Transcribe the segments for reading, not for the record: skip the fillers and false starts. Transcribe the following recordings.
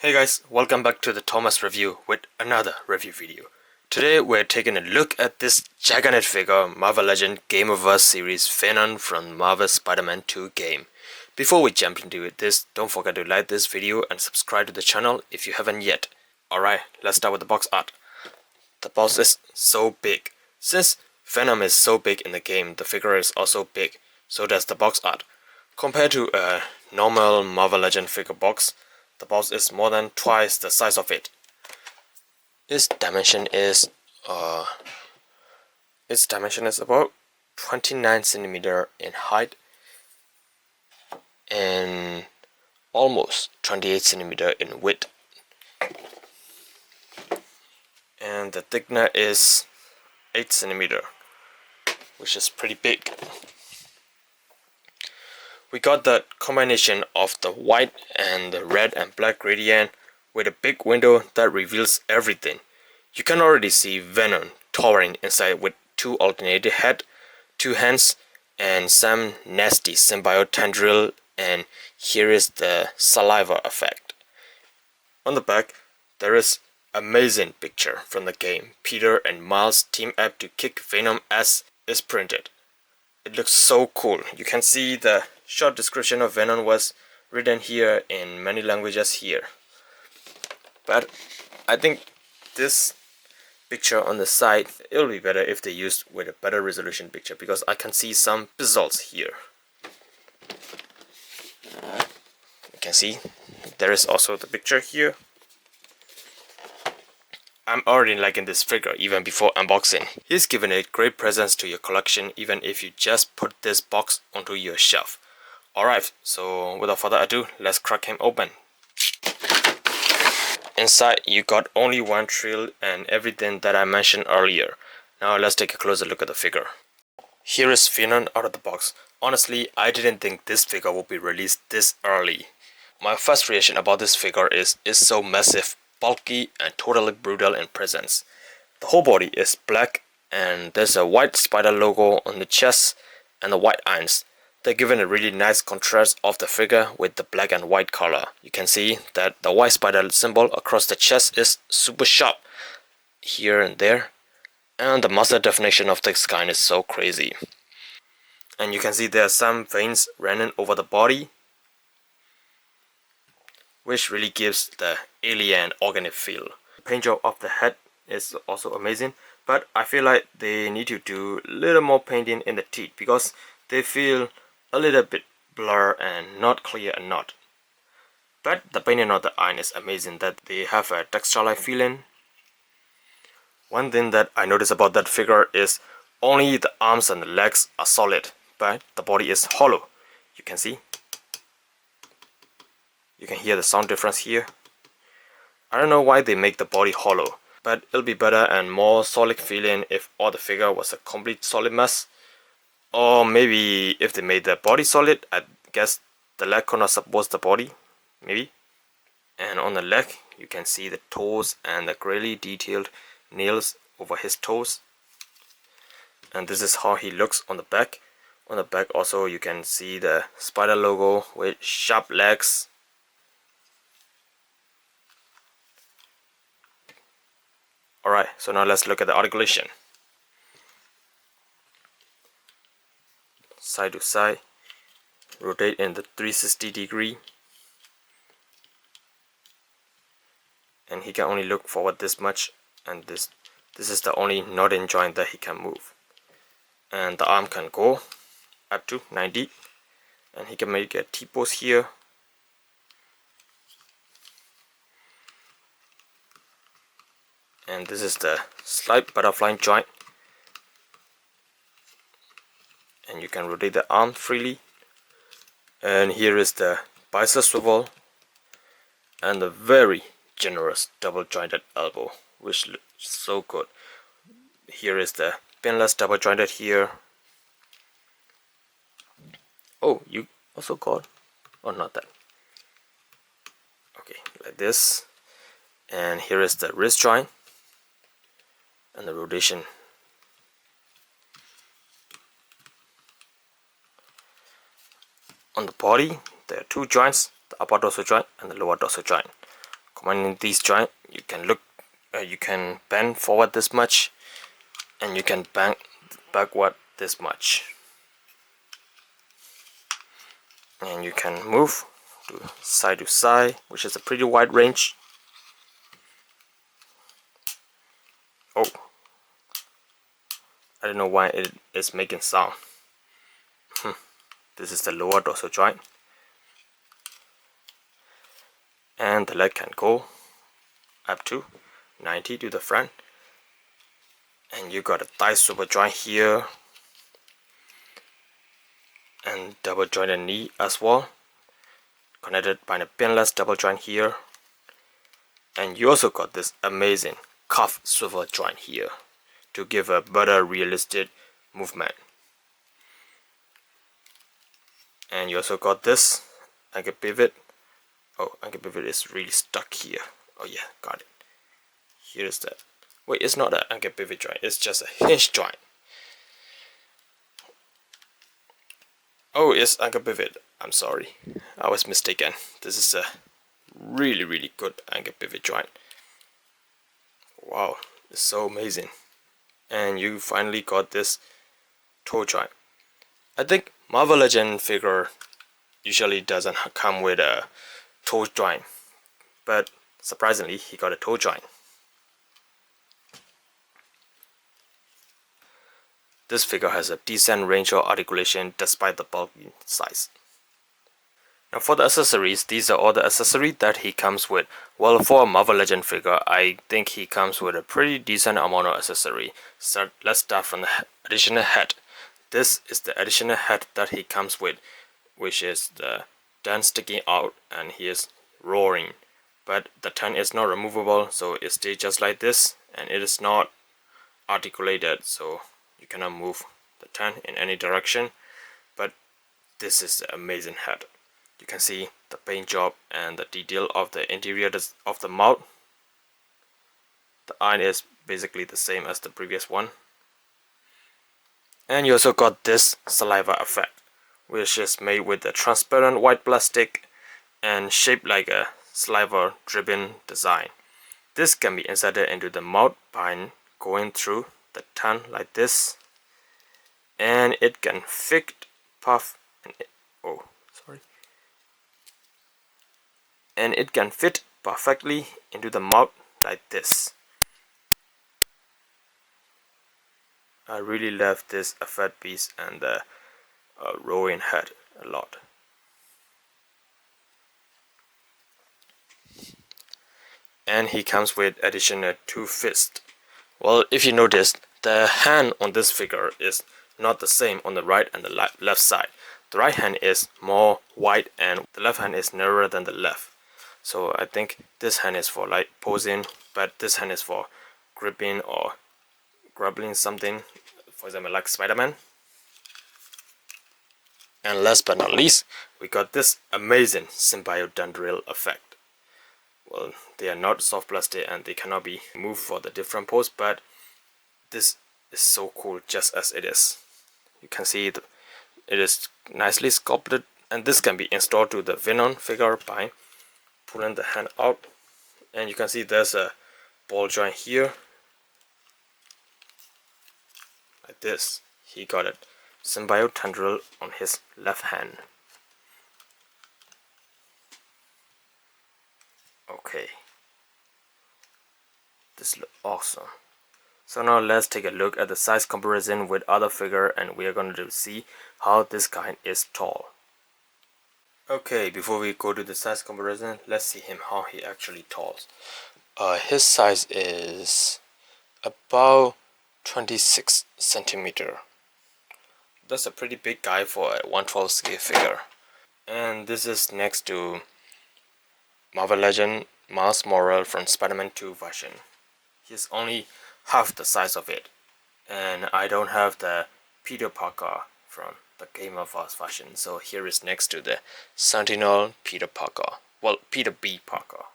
Hey guys, welcome back to the Thomas review with another review video. Today we're taking a look at this gigantic figure Marvel Legend GamerVerse series VENOM from Marvel Spider-Man 2 game. Before we jump into this, don't forget to like this video and subscribe to the channel if you haven't yet. Alright, let's start with the box art. The box is so big. Since VENOM is so big in the game, the figure is also big, so does the box art. Compared to a normal Marvel Legend figure box, the box is more than twice the size of it. Its dimension is about 29 centimeter in height and almost 28 centimeter in width. And the thickness is 8 centimeter, which is pretty big. We got the combination of the white and the red and black gradient with a big window that reveals everything. You can already see Venom towering inside with two alternated heads, two hands, and some nasty symbiote tendril, and here is the saliva effect. On the back, there is amazing picture from the game. Peter and Miles team up to kick Venom ass is printed. It looks so cool. You can see the short description of Venom was written here in many languages here. But I think this picture on the side, it'll be better if they used with a better resolution picture, because I can see some pixels here. You can see there is also the picture here. I'm already liking this figure even before unboxing. He's given a great presence to your collection even if you just put this box onto your shelf. Alright, so without further ado, let's crack him open. Inside you got only one trill and everything that I mentioned earlier. Now let's take a closer look at the figure. Here is Venom out of the box. Honestly, I didn't think this figure would be released this early. My first reaction about this figure is it's so massive, bulky and totally brutal in presence. The whole body is black and there's a white spider logo on the chest and the white eyes. They're given a really nice contrast of the figure with the black and white color. You can see that the white spider symbol across the chest is super sharp here and there, and the muscle definition of the skin is so crazy. And you can see there are some veins running over the body, which really gives the alien organic feel. The paint job of the head is also amazing, but I feel like they need to do a little more painting in the teeth because they feel a little bit blur and not clear and not. But the painting of the eye is amazing, that they have a texture-like feeling. One thing that I noticed about that figure is only the arms and the legs are solid, but the body is hollow. You can see. You can hear the sound difference here. I don't know why they make the body hollow, but it'll be better and more solid feeling if all the figure was a complete solid mass. Or maybe if they made the body solid, I guess the leg could not support the body, maybe. And on the leg, you can see the toes and the greatly detailed nails over his toes. And this is how he looks on the back. On the back also you can see the spider logo with sharp legs. Alright, so now let's look at the articulation. Side to side, rotate in the 360 degree, and he can only look forward this much, and this is the only knot-in joint that he can move. And the arm can go up to 90, and he can make a T-pose here. And this is the slight butterfly joint. And you can rotate the arm freely. And here is the bicep swivel and the very generous double jointed elbow, which looks so good. Here is the pinless double jointed here. Oh, you also got, oh, not that. Okay, like this. And here is the wrist joint and the rotation. On the body, there are two joints, the upper dorsal joint and the lower dorsal joint. Combining these joints, you can bend forward this much, and you can bend backward this much, and you can move to side, which is a pretty wide range. Oh, I don't know why it is making sound. This is the lower dorsal joint, and the leg can go up to 90 to the front, and you got a thigh swivel joint here, and double jointed knee as well, connected by a pinless double joint here, and you also got this amazing calf swivel joint here to give a better realistic movement. And you also got this ankle pivot. Oh, ankle pivot is really stuck here. Oh yeah, got it. Here's that. Wait, it's not an ankle pivot joint, it's just a hinge joint. Oh, it's ankle pivot. I'm sorry, I was mistaken. This is a really good ankle pivot joint. Wow, it's so amazing. And you finally got this toe joint. I think Marvel Legend figure usually doesn't come with a toe joint, but surprisingly he got a toe joint. This figure has a decent range of articulation despite the bulky size. Now for the accessories, these are all the accessories that he comes with. Well, for a Marvel Legend figure, I think he comes with a pretty decent amount of accessory. So let's start from the additional head. This is the additional head that he comes with, which is the tongue sticking out, and he is roaring. But the tongue is not removable, so it stays just like this, and it is not articulated, so you cannot move the tongue in any direction. But this is the amazing head. You can see the paint job and the detail of the interior of the mouth. The eye is basically the same as the previous one. And you also got this saliva effect, which is made with a transparent white plastic and shaped like a saliva dripping design. This can be inserted into the mouth by going through the tongue like this, and it can fit and it can fit perfectly into the mouth like this. I really love this effect piece and the rolling head a lot. And he comes with additional 2 fists. Well, if you notice, the hand on this figure is not the same on the right and the left side. The right hand is more wide and the left hand is narrower than the left. So I think this hand is for like posing, but this hand is for gripping or grabbing something, for example like Spider-Man. And last but not least, we got this amazing symbiote dendril effect. Well, they are not soft plastic and they cannot be moved for the different pose, but this is so cool just as it is. You can see it is nicely sculpted, and this can be installed to the VENOM figure by pulling the hand out, and you can see there's a ball joint here like this. He got a symbiote tendril on his left hand. Okay, this looks awesome. So now let's take a look at the size comparison with other figure, and we are going to see how this guy is tall. Okay, before we go to the size comparison, let's see him how he actually talls. His size is about 26 centimeter. That's a pretty big guy for a 1/12 scale figure. And this is next to Marvel Legend Miles Morales from Spider-Man 2 version. He's only half the size of it, and I don't have the Peter Parker from the GamerVerse version, so here is next to the Sentinel Peter Parker. Well, Peter B. Parker.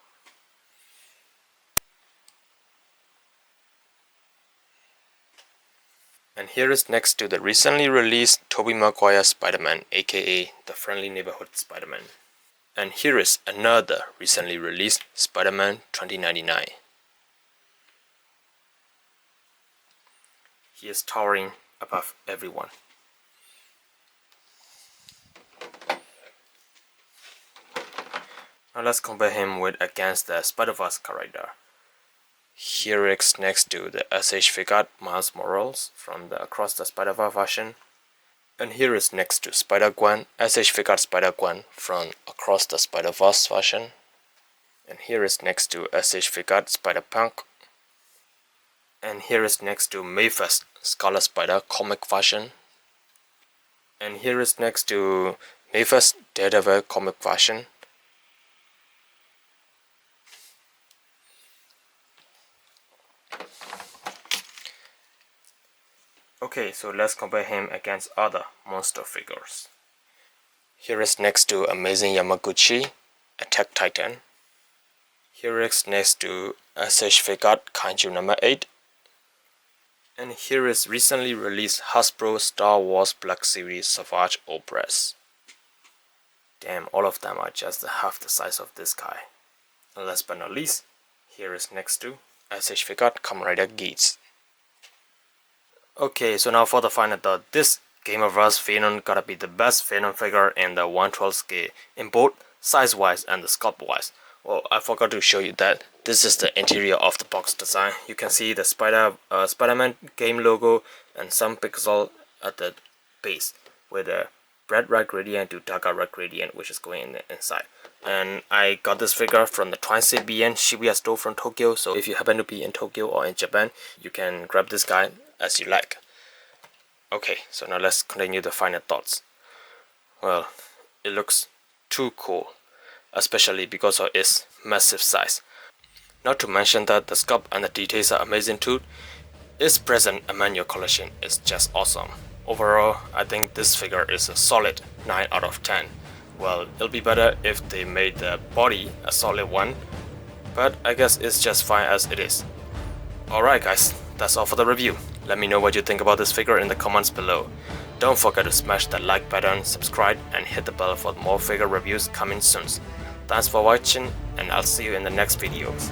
And here is next to the recently released Tobey Maguire Spider-Man, aka the Friendly Neighborhood Spider-Man. And here is another recently released Spider-Man 2099. He is towering above everyone. Now let's compare him against the Spider-Verse character. Here is next to the SH figure Miles Morales from the Across the Spider-Verse version. And here is next to Spider-Gwen, SH figure Spider-Gwen from Across the Spider-Verse version. And here is next to SH figure Spider-Punk. And here is next to Mayfest Scarlet Spider comic version. And here is next to Mayfest Daredevil comic version. Okay, so let's compare him against other monster figures. Here is next to Amazing Yamaguchi, Attack Titan. Here is next to SH figure Kaiju number 8. And here is recently released Hasbro Star Wars Black Series Savage Opress. Damn, all of them are just half the size of this guy. And last but not least, here is next to SH figure Kamen Rider Geats. Okay, so now for the final thought, this GamerVerse Venom gotta be the best Venom figure in the 1/12 scale in both size-wise and the sculpt-wise. Well, I forgot to show you that this is the interior of the box design. You can see the Spider-Man game logo and some pixel at the base with a bright red gradient to darker red gradient, which is going in the inside. And I got this figure from the Twice-BN Shibuya store from Tokyo, so if you happen to be in Tokyo or in Japan, you can grab this guy as you like. Okay, so now let's continue the final thoughts. Well, it looks too cool, especially because of its massive size. Not to mention that the sculpt and the details are amazing too. Its present among your collection is just awesome. Overall, I think this figure is a solid 9 out of 10. Well, it'll be better if they made the body a solid 1, but I guess it's just fine as it is. Alright guys, that's all for the review. Let me know what you think about this figure in the comments below. Don't forget to smash that like button, subscribe, and hit the bell for more figure reviews coming soon. Thanks for watching, and I'll see you in the next videos.